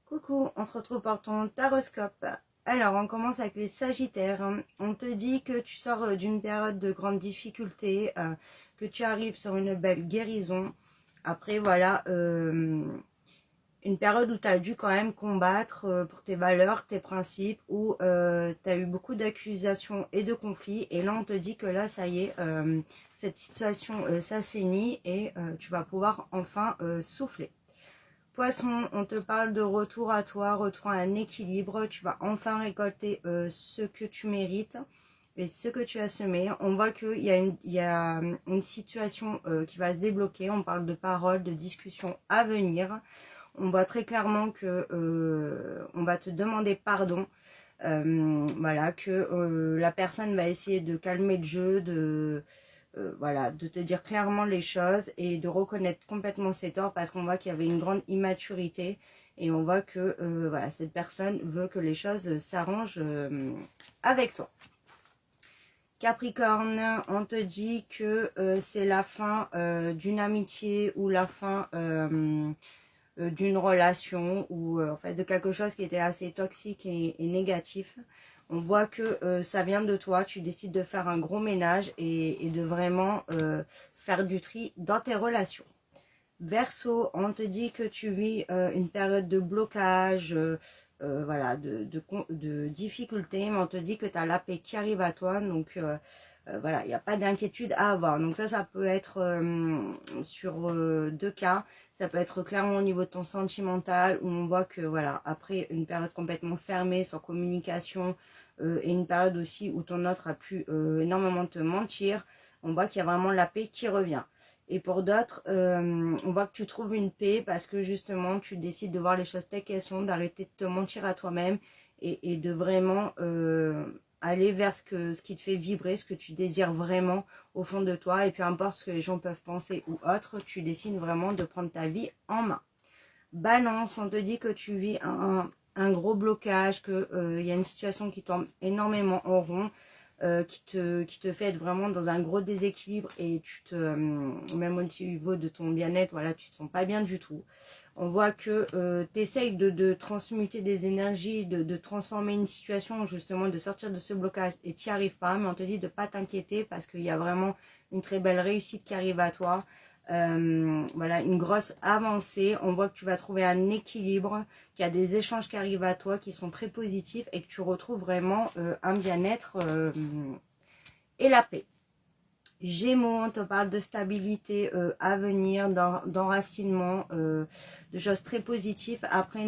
Coucou, on se retrouve pour ton taroscope. Alors, on commence avec les Sagittaires. On te dit que tu sors d'une période de grande difficulté, que tu arrives sur une belle guérison. Après, voilà, une période où tu as dû quand même combattre pour tes valeurs, tes principes, où tu as eu beaucoup d'accusations et de conflits. Et là, on te dit que là, ça y est, cette situation s'assainit et tu vas pouvoir enfin souffler. Poisson, on te parle de retour à toi, retour à un équilibre. Tu vas enfin récolter ce que tu mérites et ce que tu as semé. On voit qu'il y a une situation qui va se débloquer. On parle de paroles, de discussions à venir. On voit très clairement que on va te demander pardon. Voilà, que la personne va essayer de calmer le jeu, voilà, de te dire clairement les choses et de reconnaître complètement ses torts parce qu'on voit qu'il y avait une grande immaturité et on voit que voilà, cette personne veut que les choses s'arrangent avec toi. Capricorne, on te dit que c'est la fin d'une amitié ou la fin d'une relation ou en fait de quelque chose qui était assez toxique et négatif. On voit que ça vient de toi, tu décides de faire un gros ménage et de vraiment faire du tri dans tes relations. Verseau, on te dit que tu vis une période de blocage, voilà, de difficulté, mais on te dit que tu as la paix qui arrive à toi, donc voilà, il n'y a pas d'inquiétude à avoir. Donc ça peut être sur deux cas. Ça peut être clairement au niveau de ton sentimental, où on voit que, voilà, après une période complètement fermée, sans communication, et une période aussi où ton autre a pu énormément te mentir, on voit qu'il y a vraiment la paix qui revient. Et pour d'autres, on voit que tu trouves une paix parce que justement, tu décides de voir les choses telles qu'elles sont, d'arrêter de te mentir à toi-même et de vraiment aller vers ce qui te fait vibrer, ce que tu désires vraiment au fond de toi. Et peu importe ce que les gens peuvent penser ou autre, tu décides vraiment de prendre ta vie en main. Balance, on te dit que tu vis un gros blocage, qu'il y a une situation qui tourne énormément en rond, qui te fait être vraiment dans un gros déséquilibre et même au niveau de ton bien-être, voilà, tu te sens pas bien du tout. On voit que tu essayes de transmuter des énergies, de transformer une situation, justement de sortir de ce blocage et tu n'y arrives pas, mais on te dit de ne pas t'inquiéter parce qu'il y a vraiment une très belle réussite qui arrive à toi. Voilà, une grosse avancée. On voit que tu vas trouver un équilibre, qu'il y a des échanges qui arrivent à toi qui sont très positifs et que tu retrouves vraiment un bien-être et la paix. Gémeaux, on te parle de stabilité à venir, d'enracinement, de choses très positives après